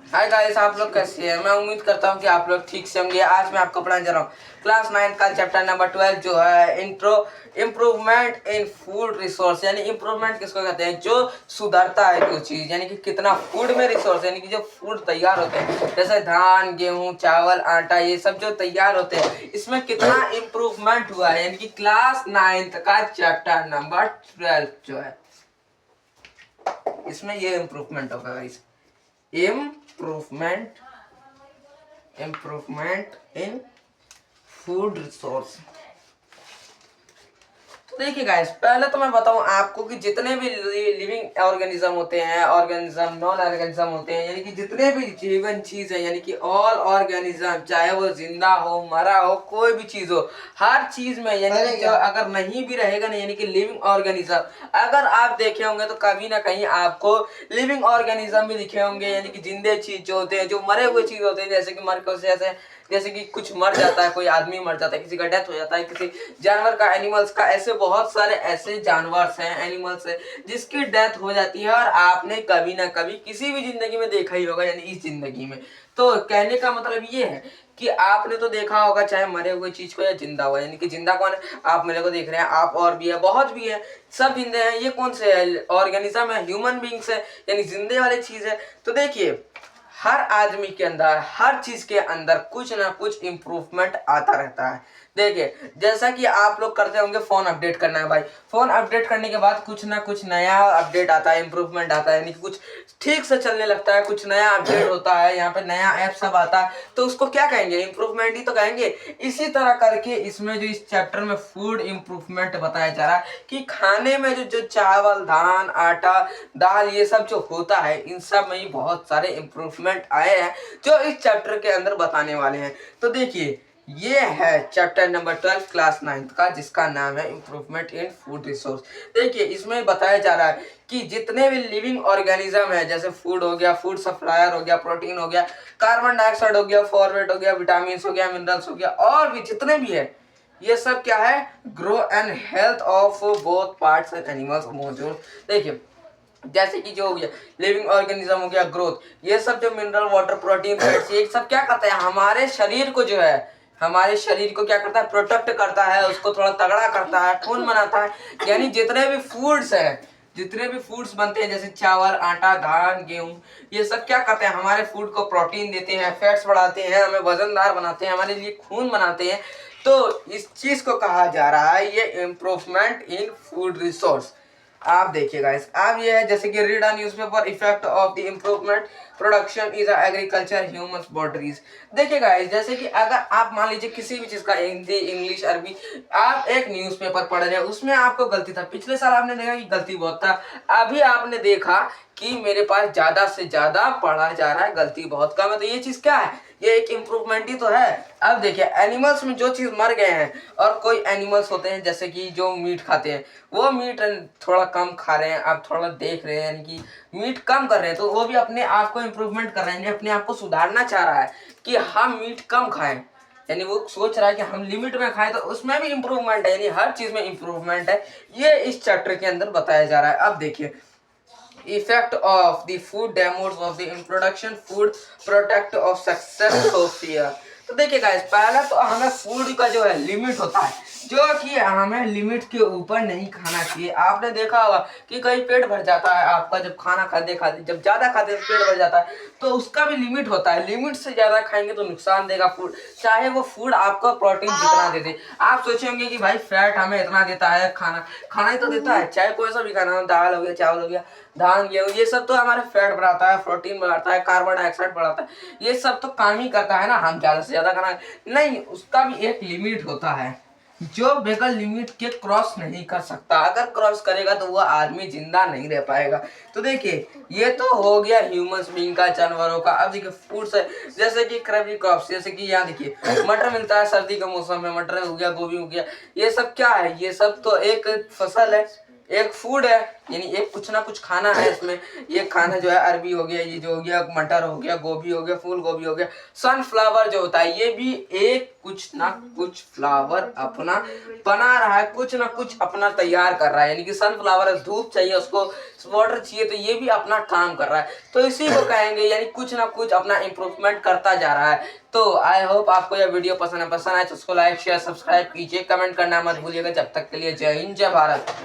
Hi guys, आप लोग कैसे हैं? मैं उम्मीद करता हूँ कि आप लोग ठीक से होंगे। आज मैं आपको पढ़ाने जा रहा हूँ क्लास 9 का चैप्टर नंबर 12 जो है इम्प्रूवमेंट इन फूड रिसोर्स। यानी इम्प्रूवमेंट किसको कहते हैं? जो सुधरता है जो चीज़, यानी कि कितना फूड में रिसोर्स, यानी कि जो फूड तैयार होते हैं जैसे धान, गेहूँ, चावल, आटा, ये सब जो तैयार होते हैं इसमें कितना इम्प्रूवमेंट हुआ है। यानी कि क्लास 9 का चैप्टर नंबर 12 जो है इसमें ये इम्प्रूवमेंट होगा guys. improvement in food resource। तो देखिए गाइस, पहले तो मैं बताऊं आपको कि जितने भी लिविंग ऑर्गेनिज्म होते हैं, ऑर्गेनिज्म, नॉन ऑर्गेनिज्म होते हैं, यानी कि जितने भी जीवन चीज है, यानी कि ऑल ऑर्गेनिज्म, चाहे वो जिंदा हो, मरा हो, कोई भी चीज हो, हर चीज में यानी कि जो अगर नहीं भी रहेगा ना, यानी कि लिविंग ऑर्गेनिज्म, अगर आप देखे होंगे तो कभी ना कहीं आपको लिविंग ऑर्गेनिज्म भी दिखे होंगे। यानी कि जिंदे चीज जो होते हैं, जो मरे हुए चीज होते हैं, जैसे कि मर को जैसे कि कुछ मर जाता है, कोई आदमी मर जाता है, किसी का डेथ हो जाता है, किसी जानवर का, एनिमल्स का, ऐसे बहुत सारे ऐसे जानवर हैं, एनिमल्स हैं जिसकी डेथ हो जाती है और आपने कभी ना कभी किसी भी जिंदगी में देखा ही होगा, यानी इस जिंदगी में। तो कहने का मतलब ये है कि आपने तो देखा होगा चाहे मरे हुए चीज को या जिंदा हुआ। यानी कि जिंदा कौन है? आप मेरे को देख रहे हैं, आप और भी है, बहुत भी है, सब जिंदे हैं। ये कौन से ऑर्गेनिज्म है? ह्यूमन बींग्स है, यानी जिंदे वाली चीज है। तो देखिए, हर आदमी के अंदर, हर चीज के अंदर कुछ ना कुछ इम्प्रूवमेंट आता रहता है। देखिए, जैसा कि आप लोग करते होंगे, फोन अपडेट करना है भाई, फोन अपडेट करने के बाद कुछ ना कुछ नया अपडेट आता है, इम्प्रूवमेंट आता है, यानी कि कुछ ठीक से चलने लगता है, कुछ नया अपडेट होता है, यहाँ पे नया ऐप सब आता है, तो उसको क्या कहेंगे? इम्प्रूवमेंट ही तो कहेंगे। इसी तरह करके इसमें जो इस चैप्टर में फूड इम्प्रूवमेंट बताया जा रहा है कि खाने में जो चावल, धान, आटा, दाल, ये सब जो होता है, इन सब में ही बहुत सारे इम्प्रूवमेंट आए हैं जो इस चैप्टर के अंदर बताने वाले हैं। तो देखिए, ये है चैप्टर नंबर 12 क्लास 9 का, जिसका नाम है इम्प्रूवमेंट इन फूड रिसोर्स। देखिए, इसमें बताया जा रहा है कि जितने भी लिविंग ऑर्गेनिज्म है, जैसे फूड हो गया, फूड सप्लायर हो गया, प्रोटीन हो गया, कार्बन डाइऑक्साइड हो गया, फॉस्फेट हो गया, विटामिन हो गया, मिनरल्स हो गया, और भी जितने भी है, ये सब क्या है? Grow and health of both parts and animals मौजूद। देखिए, जैसे कि जो हो गया लिविंग ऑर्गेनिज्म, हो गया ग्रोथ, ये सब जो मिनरल, वाटर, प्रोटीन, फैट्स, ये सब क्या करता है? हमारे शरीर को जो है, हमारे शरीर को क्या करता है? प्रोटेक्ट करता है, उसको थोड़ा तगड़ा करता है, खून बनाता है। यानी जितने भी फूड्स हैं, जितने भी फूड्स बनते हैं, जैसे चावल, आटा, धान, गेहूं, ये सब क्या करते हैं? हमारे फूड को प्रोटीन देते हैं, फैट्स बढ़ाते हैं, हमें वजनदार बनाते हैं, हमारे लिए खून बनाते हैं। तो इस चीज को कहा जा रहा है ये इम्प्रूवमेंट इन फूड रिसोर्स। आप देखिएगा, इस आप ये है जैसे कि read a newspaper effect of the improvement production is agriculture human bodies. देखिएगा, जैसे कि अगर आप मान लीजिए किसी भी चीज का, हिंदी, इंग्लिश, अरबी, आप एक न्यूज़पेपर पढ़ रहे हैं, उसमें आपको गलती था, पिछले साल आपने देखा कि गलती बहुत था, अभी आपने देखा कि मेरे पास ज्यादा से ज्यादा पढ़ा जा रहा है, गलती बहुत कम है। तो ये चीज क्या है? ये एक इम्प्रूवमेंट ही तो है। अब देखिए, एनिमल्स में जो चीज मर गए हैं, और कोई एनिमल्स होते हैं जैसे कि जो मीट खाते हैं, वो मीट थोड़ा कम खा रहे हैं, आप थोड़ा देख रहे हैं, यानी कि मीट कम कर रहे हैं, तो वो भी अपने आप को इम्प्रूवमेंट कर रहे हैं, अपने आप को सुधारना चाह रहा है कि हम मीट कम खाएं। यानी वो सोच रहा है कि हम लिमिट में खाएं, तो उसमें भी इम्प्रूवमेंट है, यानी हर चीज में इम्प्रूवमेंट है। ये इस चैप्टर के अंदर बताया जा रहा है। अब देखिए, effect of the food demos of the introduction food product of success of fear। तो देखिए गाइस, पहला तो हमें फूड का जो है लिमिट होता है, जो कि हमें लिमिट के ऊपर नहीं खाना चाहिए। आपने देखा होगा कि कहीं पेट भर जाता है आपका, जब खाना खाते खाते, जब ज्यादा खाते हैं पेट भर जाता है, तो उसका भी लिमिट होता है। लिमिट से ज्यादा खाएंगे तो नुकसान देगा फूड, चाहे वो फूड आपको प्रोटीन जितना दे दे। आप सोचेंगे कि भाई फैट हमें इतना देता है, खाना खाना ही तो देता है, चाहे कोई सा भी खाना हो, दाल हो गया, चावल हो गया, धान, गेहूं, ये सब तो हमारे फैट बढ़ाता है, प्रोटीन बढ़ाता है, कार्बन डाइऑक्साइड बढ़ाता है, ये सब तो काम ही करता है ना। हम ज्यादा से ज्यादा खाना नहीं, उसका भी एक लिमिट होता है, जो बगैर लिमिट के क्रॉस नहीं कर सकता। अगर क्रॉस करेगा तो वो आदमी जिंदा नहीं रह पाएगा। तो देखिए, ये तो हो गया ह्यूमंस बीइंग का, जानवरों का। अब देखिए फूड्स है, जैसे कि क्रॉप क्रॉप्स, जैसे कि यहाँ देखिए मटर मिलता है सर्दी के मौसम में, मटर हो गया, गोभी हो गया, ये सब क्या है? ये सब तो एक फसल है, एक फूड है, यानी एक कुछ ना कुछ खाना है इसमें। ये खाना जो है अरबी हो गया, ये जो हो गया मटर हो गया, गोभी हो गया, फूल गोभी हो गया, सनफ्लावर जो होता है ये भी एक कुछ ना कुछ फ्लावर अपना बना रहा है, कुछ ना कुछ अपना तैयार कर रहा है। यानी कि सनफ्लावर धूप चाहिए उसको, वाटर चाहिए, तो ये भी अपना काम कर रहा है। तो इसी को कहेंगे यानी कुछ ना कुछ अपना इम्प्रूवमेंट करता जा रहा है। तो आई होप आपको यह वीडियो पसंद आए तो उसको लाइक शेयर सब्सक्राइब कीजिए, कमेंट करना मत भूलिएगा। जब तक के लिए जय हिंद जय भारत।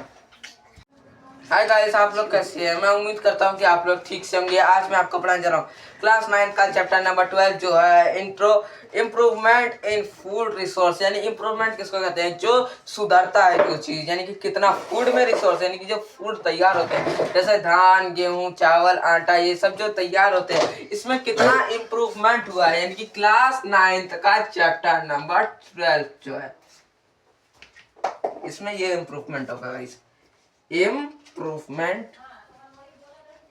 हाय गाइस, आप लोग कैसे हैं? मैं उम्मीद करता हूँ कि आप लोग ठीक से होंगे। आज मैं आपको पढ़ाने जा रहा हूँ क्लास 9 का चैप्टर नंबर 12 जो है इम्प्रूवमेंट इन फूड रिसोर्स। यानी इम्प्रूवमेंट किसको कहते हैं? जो सुधरता है जो चीज़, यानी कि कितना फूड में रिसोर्स, यानी कि जो फूड तैयार होते हैं जैसे धान गेहूँ चावल आटा ये सब जो तैयार होते हैं इसमें कितना इम्प्रूवमेंट हुआ है। यानी कि क्लास 9 का चैप्टर नंबर 12 जो है इसमें ये इम्प्रूवमेंट होगा guys.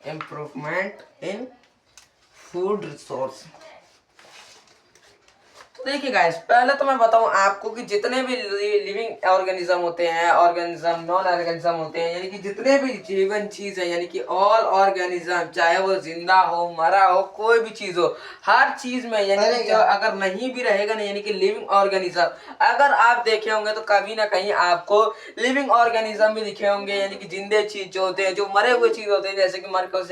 Improvement in food resource. तो देखिए गाइस, पहले तो मैं बताऊं आपको कि जितने भी लिविंग ऑर्गेनिज्म होते हैं, ऑर्गेनिज्म नॉन ऑर्गेनिज्म होते हैं, यानी कि जितने भी जीवन चीज है, यानी कि ऑल ऑर्गेनिज्म, चाहे वो जिंदा हो मरा हो कोई भी चीज हो, हर चीज में यानी कि जो अगर नहीं भी रहेगा ना, यानी कि लिविंग ऑर्गेनिज्म अगर आप देखे होंगे तो कभी ना कहीं आपको लिविंग ऑर्गेनिज्म भी दिखे होंगे। यानी कि जिंदे चीज जो होते हैं, जो मरे हुए चीज होते हैं, जैसे कि मर को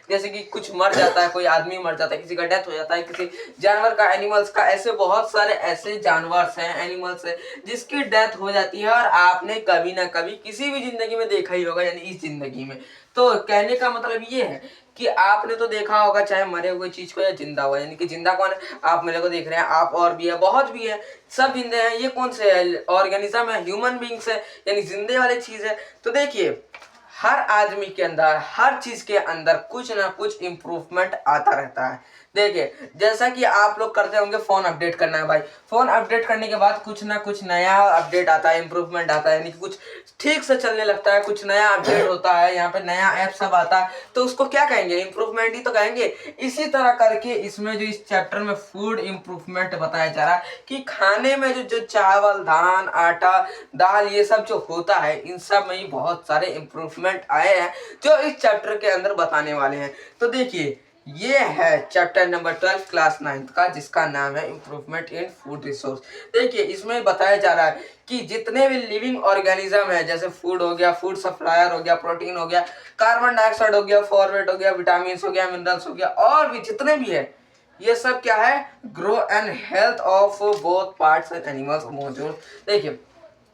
जैसे कि कुछ मर जाता है, कोई आदमी मर जाता है, किसी का डेथ हो जाता है, किसी जानवर का, एनिमल्स का, ऐसे बहुत सारे ऐसे जानवर हैं, एनिमल्स हैं जिसकी डेथ हो जाती है और आपने कभी ना कभी किसी भी जिंदगी में देखा ही होगा, यानी इस जिंदगी में। तो कहने का मतलब ये है कि आपने तो देखा होगा चाहे मरे हुए चीज को या जिंदा हुआ। यानी कि जिंदा कौन है? आप मेरे को देख रहे हैं, आप और भी है, बहुत भी है, सब जिंदे हैं। ये कौन से है? ऑर्गेनिज्म है, ह्यूमन बींग्स है, यानी जिंदे वाली चीज है। तो देखिए हर आदमी के अंदर, हर चीज के अंदर कुछ ना कुछ इम्प्रूवमेंट आता रहता है। देखिए जैसा कि आप लोग करते होंगे, फोन अपडेट करना है भाई, फोन अपडेट करने के बाद कुछ ना कुछ नया अपडेट आता है, इम्प्रूवमेंट आता है, यानी कि कुछ ठीक से चलने लगता है, कुछ नया अपडेट होता है, यहाँ पे नया ऐप सब आता है, तो उसको क्या कहेंगे? इम्प्रूवमेंट ही तो कहेंगे। इसी तरह करके इसमें जो इस चैप्टर में फूड इम्प्रूवमेंट बताया जा रहा है कि खाने में जो चावल धान आटा दाल ये सब जो होता है, इन सब में ही बहुत सारे इम्प्रूवमेंट आए हैं जो इस चैप्टर के अंदर बताने वाले हैं। तो देखिए ये है चैप्टर नंबर 12 क्लास 9 का, जिसका नाम है इम्प्रूवमेंट इन फूड रिसोर्स। देखिए इसमें बताया जा रहा है कि जितने भी लिविंग ऑर्गेनिज्म है, जैसे फूड हो गया, फूड सप्लायर हो गया, प्रोटीन हो गया, कार्बन डाइऑक्साइड हो गया, फॉस्फेट हो गया, विटामिन हो गया, मिनरल्स हो गया, और भी जितने भी है, ये सब क्या है? Grow and health of both parts and animals मौजूद। देखिए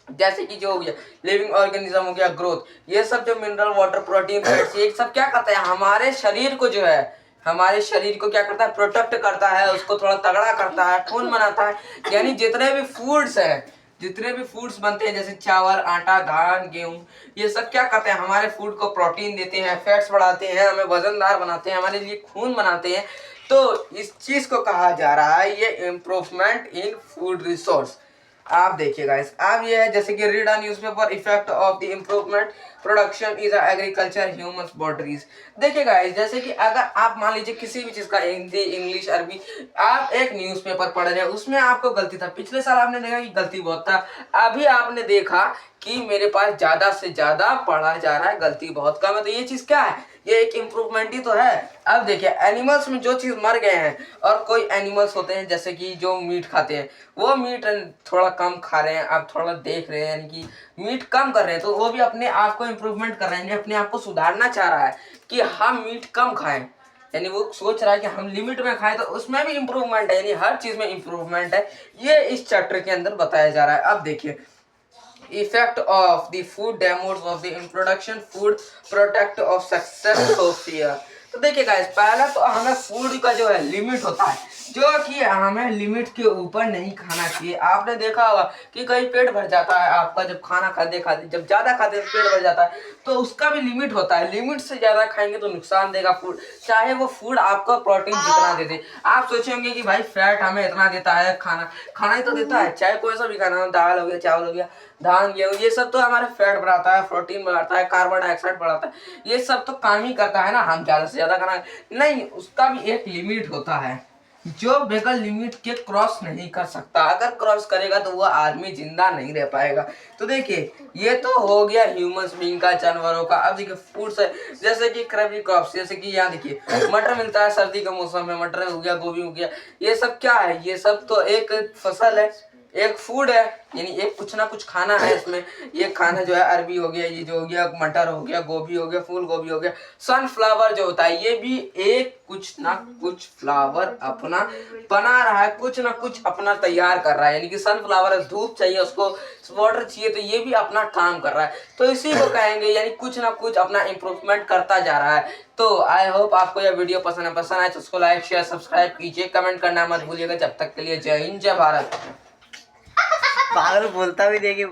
जैसे कि जो हो गया लिविंग ऑर्गेनिज्म हो गया, ग्रोथ, ये सब जो मिनरल वाटर प्रोटीन फैट्स ये सब क्या करता है? हमारे शरीर को जो है, हमारे शरीर को क्या करता है? प्रोटेक्ट करता है, उसको थोड़ा तगड़ा करता है, खून बनाता है। यानी जितने भी फूड्स हैं, जितने भी फूड्स बनते हैं जैसे चावल आटा धान गेहूं, ये सब क्या करते हैं? हमारे फूड को प्रोटीन देते हैं, फैट्स बढ़ाते हैं, हमें वजनदार बनाते हैं, हमारे लिए खून बनाते हैं। तो इस चीज को कहा जा रहा है ये इम्प्रूवमेंट इन फूड रिसोर्स। आप देखिए गाइस, अब ये है जैसे कि read a newspaper effect of the improvement production is agriculture human bodies. देखिए गाइस, जैसे कि अगर आप मान लीजिए किसी भी चीज का हिंदी इंग्लिश अरबी आप एक न्यूज़पेपर पढ़ रहे हैं, उसमें आपको गलती था, पिछले साल आपने देखा कि गलती बहुत था, अभी आपने देखा कि मेरे पास ज्यादा से ज्यादा पढ़ा जा रहा है, गलती बहुत कम है। तो ये चीज क्या है? ये एक इम्प्रूवमेंट ही तो है। अब देखिए एनिमल्स में जो चीज मर गए हैं, और कोई एनिमल्स होते हैं जैसे कि जो मीट खाते हैं, वो मीट थोड़ा कम खा रहे हैं, आप थोड़ा देख रहे हैं, यानी कि मीट कम कर रहे हैं, तो वो भी अपने आप को इम्प्रूवमेंट कर रहे हैं, अपने आप को सुधारना चाह रहा है कि हम मीट कम खाएं। यानी वो सोच रहा है कि हम लिमिट में खाएं, तो उसमें भी इम्प्रूवमेंट है, यानी हर चीज में इम्प्रूवमेंट है। ये इस चैप्टर के अंदर बताया जा रहा है। अब देखिए effect of the food demos of the introduction food product of success Sophia। तो देखिए गाइस, पहला तो हमें फूड का जो है लिमिट होता है, जो कि हमें लिमिट के ऊपर नहीं खाना चाहिए। आपने देखा होगा कि कहीं पेट भर जाता है आपका, जब खाना खाते खाते जब ज्यादा खाते हैं पेट भर जाता है, तो उसका भी लिमिट होता है। लिमिट से ज्यादा खाएंगे तो नुकसान देगा फूड, चाहे वो फूड आपको प्रोटीन जितना दे दे। आप सोचेंगे कि भाई फैट हमें इतना देता है, खाना खाना ही तो देता है, चाहे कोई सा भी खाना हो, दाल हो गया चावल हो गया धान गेहूं, ये सब तो हमारे फैट बढ़ाता है, प्रोटीन बढ़ाता है, कार्बन डाइऑक्साइड बढ़ाता है, ये सब तो काम ही करता है ना। हम ज्यादा से ज्यादा खाना नहीं, उसका भी एक लिमिट होता है। जो वेगल लिमिट के क्रॉस नहीं कर सकता, अगर क्रॉस करेगा तो वो आदमी जिंदा नहीं रह पाएगा। तो देखिए ये तो हो गया ह्यूमंस बीइंग का, जानवरों का। अब देखिए फूड्स है, जैसे कि क्रबी क्रॉप्स, जैसे कि यहाँ देखिए मटर मिलता है सर्दी के मौसम में, मटर हो गया, गोभी हो गया, ये सब क्या है, ये सब तो एक फसल है, एक फूड है, यानी एक कुछ ना कुछ खाना है इसमें। ये खाना जो है अरबी हो गया, ये जो हो गया मटर हो गया, गोभी हो गया, फूल गोभी हो गया। सनफ्लावर जो होता है ये भी एक कुछ ना कुछ फ्लावर अपना बना रहा है, कुछ ना कुछ अपना तैयार कर रहा है, यानी कि सनफ्लावर धूप चाहिए उसको, वाटर चाहिए, तो ये भी अपना काम कर रहा है। तो इसी को कहेंगे यानी कुछ ना कुछ अपना इम्प्रूवमेंट करता जा रहा है। तो आई होप आपको यह वीडियो पसंद आए तो उसको लाइक शेयर सब्सक्राइब कीजिए, कमेंट करना मत भूलिएगा। जब तक के लिए जय हिंद जय भारत। पागल बोलता भी देखिए।